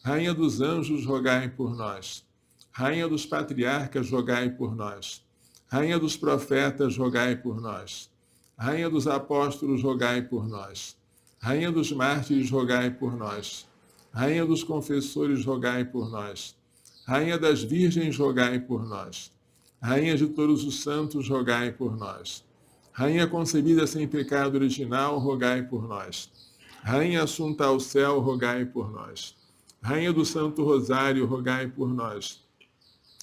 Rainha dos anjos, rogai por nós. Rainha dos patriarcas, rogai por nós. Rainha dos profetas, rogai por nós. Rainha dos apóstolos, rogai por nós. Rainha dos mártires, rogai por nós. Rainha dos confessores, rogai por nós. Rainha das virgens, rogai por nós. Rainha de todos os santos, rogai por nós. Rainha concebida sem pecado original, rogai por nós. Rainha assunta ao céu, rogai por nós. Rainha do Santo Rosário, rogai por nós.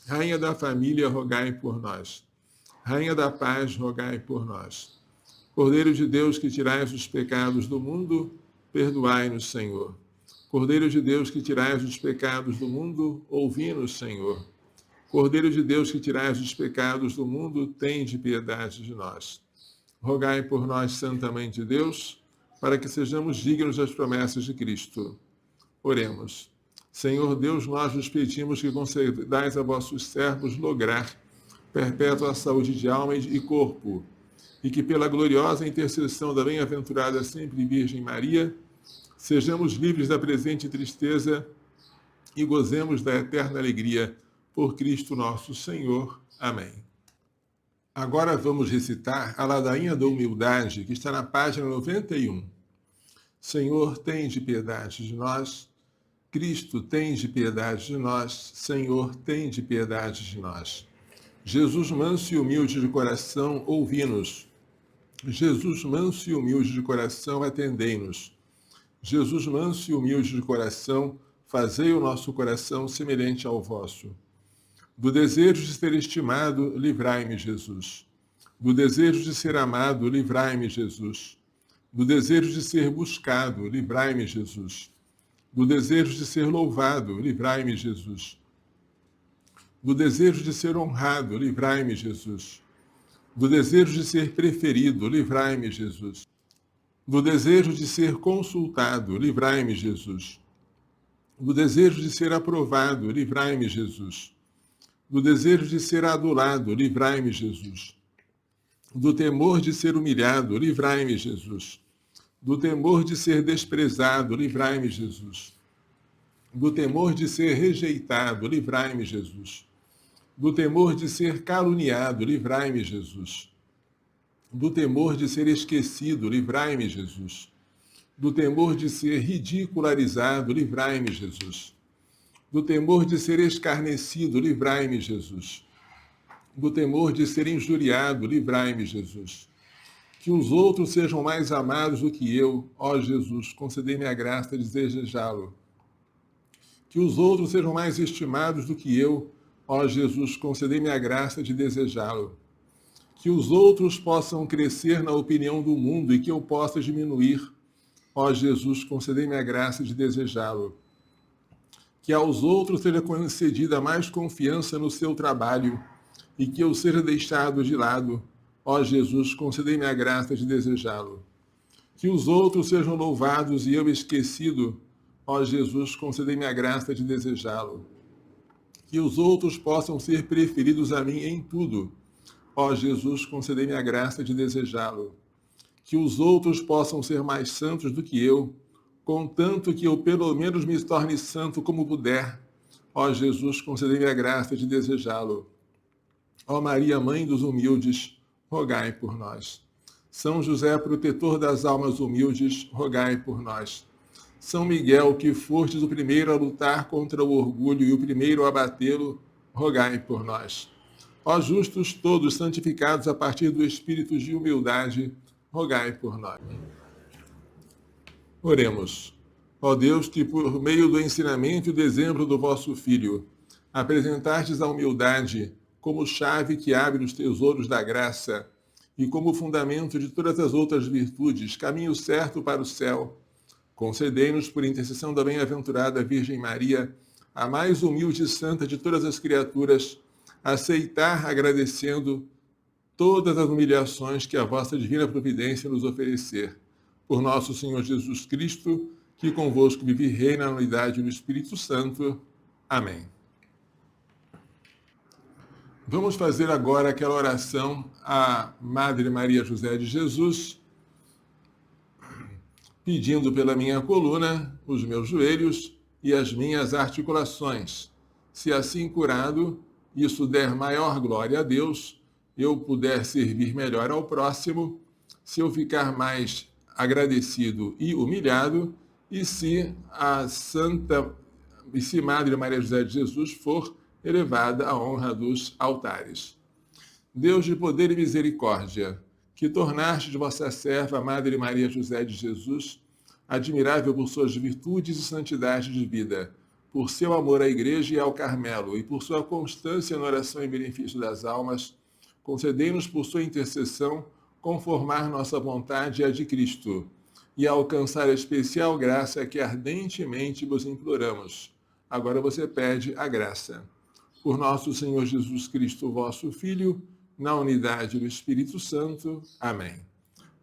Rainha da família, rogai por nós. Rainha da paz, rogai por nós. Cordeiro de Deus, que tirais os pecados do mundo, perdoai-nos, Senhor. Cordeiro de Deus, que tirais os pecados do mundo, ouvi-nos, Senhor. Cordeiro de Deus, que tirais os pecados do mundo, tende piedade de nós. Rogai por nós, Santa Mãe de Deus, para que sejamos dignos das promessas de Cristo. Oremos. Senhor Deus, nós vos pedimos que concedais a vossos servos lograr perpétua saúde de alma e corpo, e que pela gloriosa intercessão da bem-aventurada sempre Virgem Maria, sejamos livres da presente tristeza e gozemos da eterna alegria por Cristo nosso Senhor. Amém. Agora vamos recitar a ladainha da humildade, que está na página 91. Senhor, tende piedade de nós. Cristo, tende piedade de nós. Senhor, tende piedade de nós. Jesus manso e humilde de coração, ouvi-nos. Jesus manso e humilde de coração, atendei-nos. Jesus manso e humilde de coração, fazei o nosso coração semelhante ao vosso. Do desejo de ser estimado, livrai-me, Jesus. Do desejo de ser amado, livrai-me, Jesus. Do desejo de ser buscado, livrai-me, Jesus. Do desejo de ser louvado, livrai-me, Jesus. Do desejo de ser honrado, livrai-me, Jesus. Do desejo de ser preferido, livrai-me, Jesus. Do desejo de ser consultado, livrai-me, Jesus. Do desejo de ser aprovado, livrai-me, Jesus. Do desejo de ser adulado, livrai-me, Jesus. Do temor de ser humilhado, livrai-me, Jesus. Do temor de ser desprezado, livrai-me, Jesus. Do temor de ser rejeitado, livrai-me, Jesus. Do temor de ser caluniado, livrai-me, Jesus. Do temor de ser esquecido, livrai-me, Jesus. Do temor de ser ridicularizado, livrai-me, Jesus. Do temor de ser escarnecido, livrai-me, Jesus. Do temor de ser injuriado, livrai-me, Jesus. Que os outros sejam mais amados do que eu, ó Jesus, concedei-me a graça de desejá-lo. Que os outros sejam mais estimados do que eu, ó Jesus, concedei-me a graça de desejá-lo. Que os outros possam crescer na opinião do mundo e que eu possa diminuir, ó Jesus, concedei-me a graça de desejá-lo. Que aos outros seja concedida mais confiança no seu trabalho e que eu seja deixado de lado, ó Jesus, concedei-me a graça de desejá-lo. Que os outros sejam louvados e eu esquecido, ó Jesus, concedei-me a graça de desejá-lo. Que os outros possam ser preferidos a mim em tudo, ó Jesus, concedei-me a graça de desejá-lo. Que os outros possam ser mais santos do que eu, contanto que eu pelo menos me torne santo como puder, ó Jesus, concedei-me a graça de desejá-lo. Ó Maria, Mãe dos humildes, rogai por nós. São José, protetor das almas humildes, rogai por nós. São Miguel, que fostes o primeiro a lutar contra o orgulho e o primeiro a abatê-lo, rogai por nós. Ó justos todos, santificados a partir do espírito de humildade, rogai por nós. Oremos. Ó Deus, que por meio do ensinamento e do exemplo do vosso Filho, apresentastes a humildade como chave que abre os tesouros da graça e como fundamento de todas as outras virtudes, caminho certo para o céu, concedei-nos, por intercessão da bem-aventurada Virgem Maria, a mais humilde e santa de todas as criaturas, aceitar agradecendo todas as humilhações que a vossa divina providência nos oferecer. Por nosso Senhor Jesus Cristo, que convosco vive e reina na unidade do Espírito Santo. Amém. Vamos fazer agora aquela oração à Madre Maria José de Jesus, pedindo pela minha coluna, os meus joelhos e as minhas articulações. Se assim curado, isso der maior glória a Deus, eu puder servir melhor ao próximo, se eu ficar mais agradecido e humilhado, e se Madre Maria José de Jesus for elevada à honra dos altares. Deus de poder e misericórdia, que tornaste de vossa serva, Madre Maria José de Jesus, admirável por suas virtudes e santidade de vida, por seu amor à Igreja e ao Carmelo, e por sua constância na oração em benefício das almas, concedei-nos por sua intercessão conformar nossa vontade à de Cristo, e alcançar a especial graça que ardentemente vos imploramos. Agora você pede a graça. Por nosso Senhor Jesus Cristo, vosso Filho, na unidade do Espírito Santo. Amém.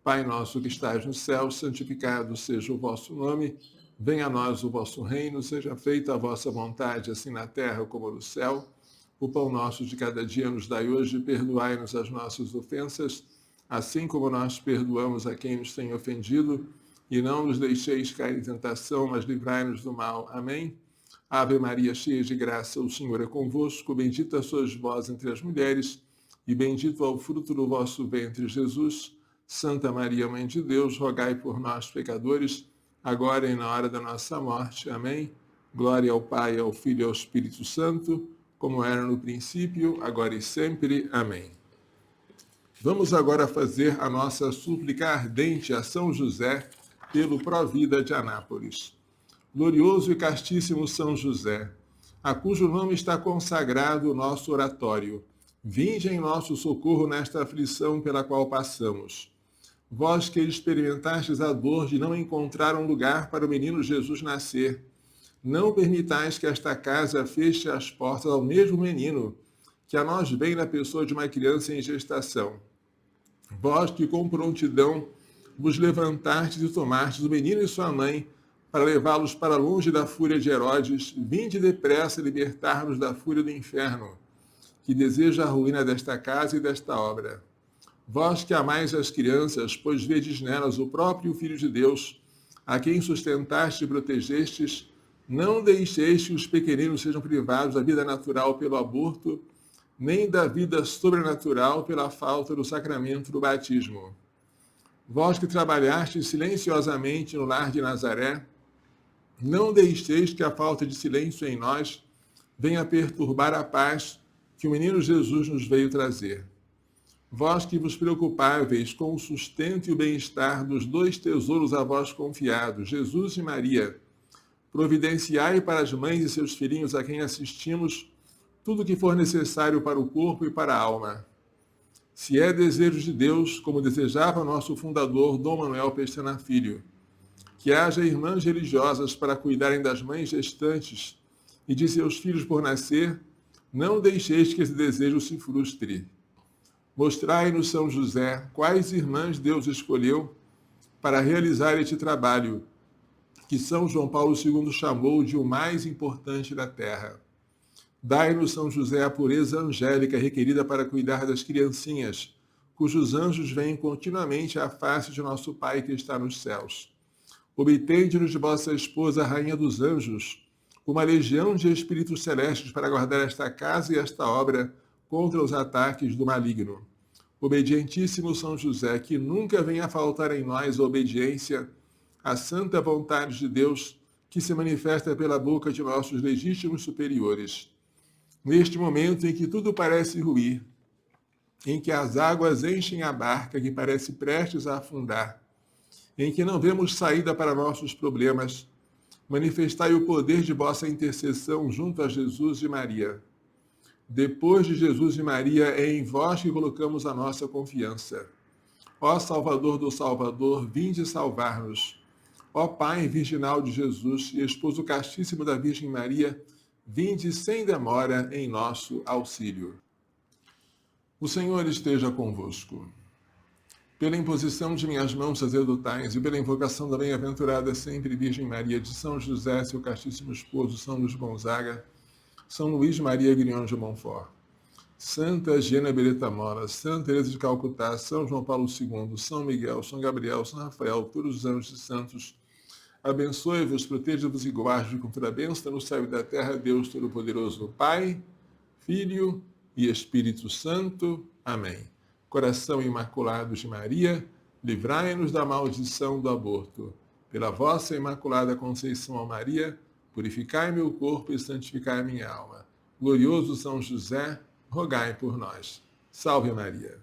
Pai nosso que estais no céu, santificado seja o vosso nome. Venha a nós o vosso reino, seja feita a vossa vontade, assim na terra como no céu. O pão nosso de cada dia nos dai hoje, perdoai-nos as nossas ofensas, assim como nós perdoamos a quem nos tem ofendido, e não nos deixeis cair em tentação, mas livrai-nos do mal. Amém. Ave Maria, cheia de graça, o Senhor é convosco, bendita sois vós entre as mulheres, e bendito é o fruto do vosso ventre, Jesus. Santa Maria, Mãe de Deus, rogai por nós, pecadores, agora e na hora da nossa morte. Amém. Glória ao Pai, ao Filho e ao Espírito Santo, como era no princípio, agora e sempre. Amém. Vamos agora fazer a nossa súplica ardente a São José, pelo Provida de Anápolis. Glorioso e castíssimo São José, a cujo nome está consagrado o nosso oratório, vinde em nosso socorro nesta aflição pela qual passamos. Vós que experimentastes a dor de não encontrar um lugar para o menino Jesus nascer, não permitais que esta casa feche as portas ao mesmo menino, que a nós vem na pessoa de uma criança em gestação. Vós que com prontidão vos levantastes e tomastes o menino e sua mãe, para levá-los para longe da fúria de Herodes, vinde depressa libertar-nos da fúria do inferno, que deseja a ruína desta casa e desta obra. Vós que amais as crianças, pois vedes nelas o próprio Filho de Deus, a quem sustentaste e protegestes, não deixeis que os pequeninos sejam privados da vida natural pelo aborto, nem da vida sobrenatural pela falta do sacramento do batismo. Vós que trabalhastes silenciosamente no lar de Nazaré, não deixeis que a falta de silêncio em nós venha perturbar a paz que o menino Jesus nos veio trazer. Vós que vos preocupáveis com o sustento e o bem-estar dos dois tesouros a vós confiados, Jesus e Maria, providenciai para as mães e seus filhinhos a quem assistimos tudo o que for necessário para o corpo e para a alma. Se é desejo de Deus, como desejava nosso fundador, Dom Manuel Pestana Filho, que haja irmãs religiosas para cuidarem das mães gestantes e de seus filhos por nascer, não deixeis que esse desejo se frustre. Mostrai-nos, São José, quais irmãs Deus escolheu para realizar este trabalho, que São João Paulo II chamou de o mais importante da terra. Dai-nos, São José, a pureza angélica requerida para cuidar das criancinhas, cujos anjos vêm continuamente à face de nosso Pai que está nos céus. Obtende-nos de vossa esposa, a Rainha dos Anjos, uma legião de espíritos celestes para guardar esta casa e esta obra contra os ataques do maligno. Obedientíssimo São José, que nunca venha faltar em nós a obediência à santa vontade de Deus, que se manifesta pela boca de nossos legítimos superiores. Neste momento em que tudo parece ruir, em que as águas enchem a barca que parece prestes a afundar, em que não vemos saída para nossos problemas, manifestai o poder de vossa intercessão junto a Jesus e Maria. Depois de Jesus e Maria, é em vós que colocamos a nossa confiança. Ó Salvador do Salvador, vinde salvar-nos. Ó Pai virginal de Jesus e esposo castíssimo da Virgem Maria, vinde sem demora em nosso auxílio. O Senhor esteja convosco. Pela imposição de minhas mãos sacerdotais e pela invocação da bem-aventurada sempre Virgem Maria, de São José, seu castíssimo esposo, São Luís Gonzaga, São Luís Maria Grignion de Montfort, Santa Gena Beretta Mola, Santa Teresa de Calcutá, São João Paulo II, São Miguel, São Gabriel, São Rafael, todos os anjos e santos, abençoe-vos, proteja-vos e guarde com toda a bênção no céu e da terra, Deus Todo-Poderoso, Pai, Filho e Espírito Santo. Amém. Coração imaculado de Maria, livrai-nos da maldição do aborto. Pela vossa imaculada conceição a Maria, purificai meu corpo e santificai minha alma. Glorioso São José, rogai por nós. Salve Maria.